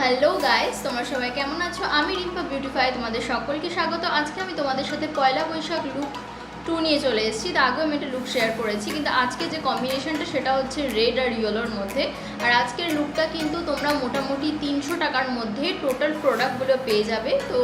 Hello guys, তোমরা সবাই কেমন আছো? আমি রিম্পা বিউটিফাই তোমাদের সকলকে স্বাগত। আজকে আমি তোমাদের সাথে পয়লা বৈশাখ লুক 2 নিয়ে চলে এসেছি। তার আগেও আমি একটা লুক শেয়ার করেছি, কিন্তু আজকে যে কম্বিনেশনটা সেটা হচ্ছে রেড আর ইয়েলোর মধ্যে। আর আজকের লুকটা কিন্তু তোমরা মোটামুটি 300 টাকার মধ্যে টোটাল প্রোডাক্টগুলো পেয়ে যাবে। তো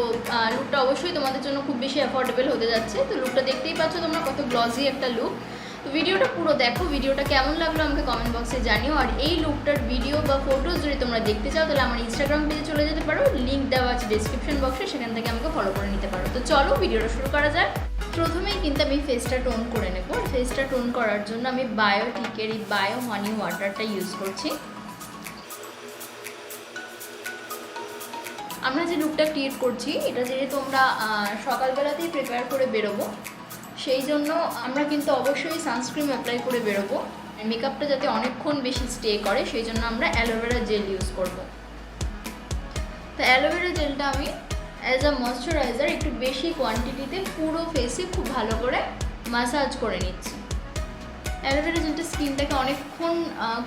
লুকটা অবশ্যই তোমাদের জন্য খুব বেশি অ্যাফোর্ডেবল হতে যাচ্ছে। তো লুকটা দেখতেই পাচ্ছ তোমরা, কত গ্লসি একটা লুক। তো ভিডিওটা পুরো দেখো, ভিডিওটা কেমন লাগলো আমাকে কমেন্ট বক্সে জানিও। আর এই লুকটার ভিডিও বা ফটোজ যদি তোমরা দেখতে চাও তাহলে আমার ইনস্টাগ্রাম পেজে চলে যেতে পারো, লিঙ্ক দেওয়া আছে ডিসক্রিপশন বক্সে, সেখান থেকে আমাকে ফলো করে নিতে পারো। তো চলো ভিডিওটা শুরু করা যায়। প্রথমেই কিন্তু আমি ফেসটা টোন করে নেব। ফেসটা টোন করার জন্য আমি বায়োটিকের এই বায়ো হানি ওয়াটারটা ইউজ করছি। আমরা যে লুকটা ক্রিয়েট করছি এটা যেহেতু তোমরা সকালবেলাতেই প্রিপেয়ার করে বেরোবো, সেই জন্য আমরা কিন্তু অবশ্যই সানস্ক্রিন অ্যাপ্লাই করে বেরোবো। মেকআপটা যাতে অনেকক্ষণ বেশি স্টে করে সেই জন্য আমরা অ্যালোভেরা জেল ইউজ করব। তো অ্যালোভেরা জেলটা আমি অ্যাজ আ ময়শ্চারাইজার একটু বেশি কোয়ান্টিটিতে পুরো ফেসে খুব ভালো করে ম্যাসাজ করে নিচ্ছি। অ্যালোভেরা জেলটা স্কিনটাকে অনেকক্ষণ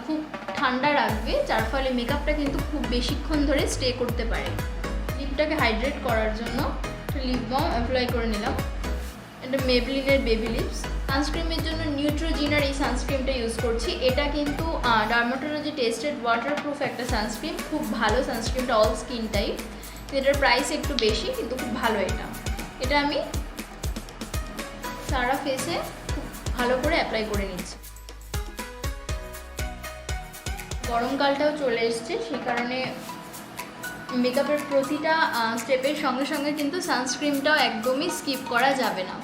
খুব ঠান্ডা রাখবে, যার ফলে মেকআপটা কিন্তু খুব বেশিক্ষণ ধরে স্টে করতে পারে। লিপটাকে হাইড্রেট করার জন্য লিপ বাম অ্যাপ্লাই করে নিলাম। এটা মেবলিনের বেবি লিপস। সানস্ক্রিমের জন্য নিউট্রোজিনার এই সানস্ক্রিমটা ইউজ করছি। এটা কিন্তু ডার্মাটোলজি টেস্টেড ওয়াটারপ্রুফ একটা সানস্ক্রিম, খুব ভালো সানস্ক্রিমটা, অল স্কিন টাইপ। এটার প্রাইস একটু বেশি কিন্তু খুব ভালো। এটা আমি সারা ফেসে খুব ভালো করে অ্যাপ্লাই করে নিচ্ছি। গরমকালটাও চলে এসছে, সেই কারণে মেকআপের প্রতিটা স্টেপের সঙ্গে সঙ্গে কিন্তু সানস্ক্রিমটাও একদমই স্কিপ করা যাবে না।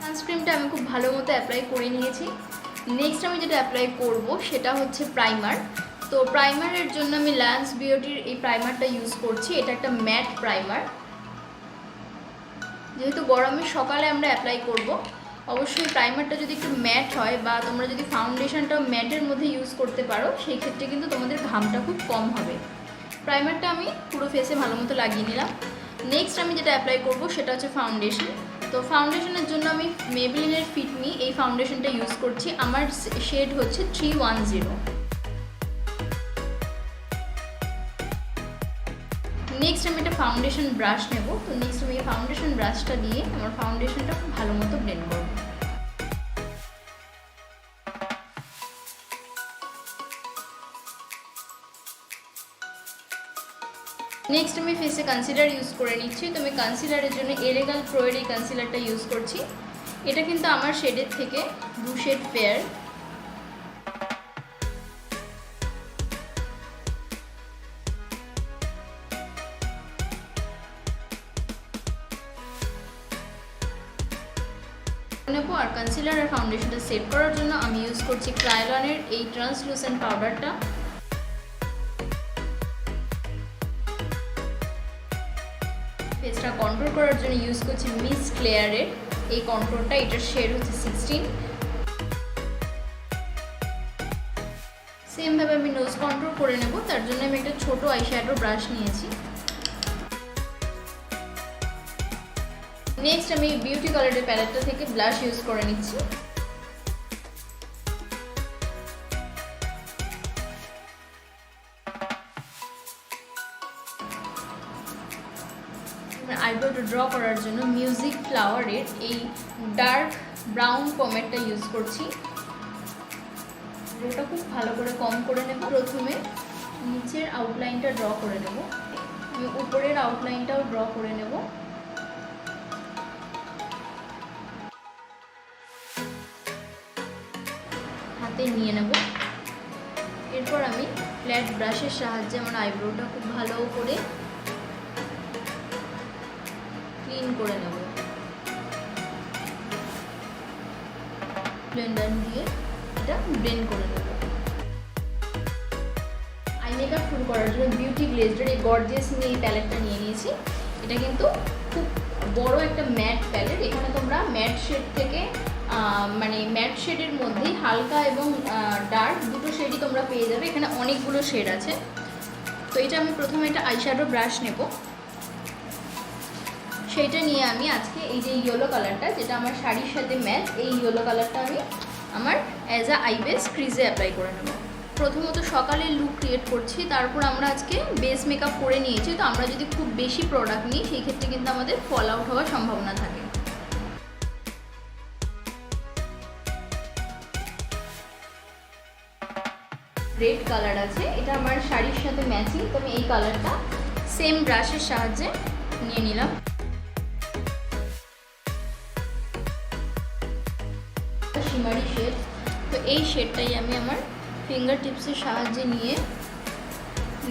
সানস্ক্রিমটা আমি খুব ভালো মতো অ্যাপ্লাই করে নিয়েছি। নেক্সট আমি যেটা অ্যাপ্লাই করব সেটা হচ্ছে প্রাইমার। তো প্রাইমারের জন্য আমি ল্যান্স বিউটির এই প্রাইমারটা ইউজ করছি। এটা একটা ম্যাট প্রাইমার। যেহেতু গরমের সকালে আমরা অ্যাপ্লাই করব, অবশ্যই প্রাইমারটা যদি একটু ম্যাট হয় বা তোমরা যদি ফাউন্ডেশনটাও ম্যাটের মধ্যে ইউজ করতে পারো, সেই ক্ষেত্রে কিন্তু তোমাদের ঘামটা খুব কম হবে। প্রাইমারটা আমি পুরো ফেসে ভালো মতো লাগিয়ে নিলাম। নেক্সট আমি যেটা অ্যাপ্লাই করব সেটা হচ্ছে ফাউন্ডেশন। তো ফাউন্ডেশনের জন্য আমি মেবলিনের ফিট মি এই ফাউন্ডেশনটা ইউজ করছি। আমার শেড হচ্ছে 310। নেক্সট আমি একটা ফাউন্ডেশন ব্রাশ নেব। তো নেক্সট আমি এই ফাউন্ডেশন ব্রাশটা দিয়ে আমার ফাউন্ডেশনটা খুব ভালো মতো ব্লেন্ড করব। নেক্সট আমি ফেসে কনসিলার ইউজ করে নিচ্ছি। তো আমি কনসিলারের জন্য এলেগাল প্রোয়ের এই কনসিলারটা ইউজ করছি। এটা কিন্তু আমার শেডের থেকে 2 শেড ফেয়ার। নেবো। আর কনসিলার আর ফাউন্ডেশনটা সেট করার জন্য আমি ইউজ করছি ক্রায়োলনের এই ট্রান্সলুসেন্ট পাউডারটা। ফেসটা কন্ট্রোল করার জন্য ইউজ করছি মিস ক্লেয়ারের এই কন্ট্রোলটা। এটার শেড হচ্ছে 16। সেমভাবে আমি নোজ কন্ট্রোল করে নেব। তার জন্য আমি একটা ছোট আইশ্যাডো ব্রাশ নিয়েছি। নেক্সট আমি বিউটি কালারের প্যালেটটা থেকে ব্লাশ ইউজ করে নিচ্ছি। আইব্রোটা ড্র করার জন্য মিউজিক ফ্লাওয়ারের এই ডার্ক ব্রাউন পমেডটা ইউজ করছি। ওটা খুব ভালো করে কম করে নেব। প্রথমে নিচের আউটলাইনটা ড্র করে নেব। আমি উপরের আউটলাইনটাও ড্র করে নেব। হাতে নিয়ে নেব। এরপর আমি ফ্ল্যাট ব্রাশের সাহায্যে আমার আইব্রোটা খুব ভালো করে ক্লিন করে নেব। ব্লেন্ডার দিয়ে এটা ব্লেন্ড করে নেব। আই মেকআপ শুরু করার জন্য বিউটি গ্লেজের এই গর্জিয়াস এই প্যালেটটা নিয়ে নিয়েছি। এটা কিন্তু খুব বড় একটা ম্যাট প্যালেট। এখানে তোমরা ম্যাট শেড থেকে মানে ম্যাট শেডের মধ্যেই হালকা এবং ডার্ক দুটো শেডই তোমরা পেয়ে যাবে। এখানে অনেকগুলো শেড আছে। তো এটা আমি প্রথমে একটা আইশ্যাডো ব্রাশ নেব। সেইটা নিয়ে আমি আজকে এই যে ইয়েলো কালারটা, যেটা আমার শাড়ির সাথে ম্যাচ, এই ইয়েলো কালারটা আমি আমার অ্যাজ আ আই বেস ক্রিজে অ্যাপ্লাই করে নেব। প্রথমত সকালে লুক ক্রিয়েট করছি, তারপর আমরা আজকে বেস মেকআপ করে নিয়েছি। তো আমরা যদি খুব বেশি প্রোডাক্ট নিই সেই ক্ষেত্রে কিন্তু আমাদের ফল আউট হওয়ার সম্ভাবনা থাকে। রেড কালার আছে, এটা আমার শাড়ির সাথে ম্যাচিং, তো আমি এই কালারটা সেম ব্রাশের সাহায্যে নিয়ে নিলাম। শিমারি শেড, তো এই শেডটাই আমি আমার ফিঙ্গার টিপসের সাহায্যে নিয়ে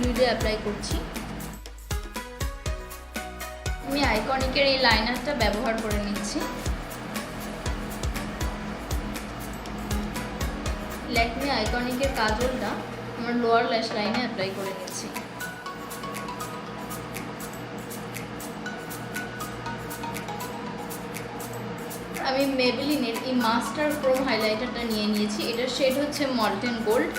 লিডে অ্যাপ্লাই করছি। আমি আইকনিকের এই লাইনারটা ব্যবহার করে নিচ্ছি। ল্যাকমে আইকনিকের কাজলটা আমার লোয়ার ল্যাশ লাইনে অ্যাপ্লাই করে নিচ্ছি। আমি মেবেলিনের এই মাস্টার ক্রোম হাইলাইটারটা নিয়ে নিয়েছি, এটার শেড হচ্ছে মল্টেন গোল্ড।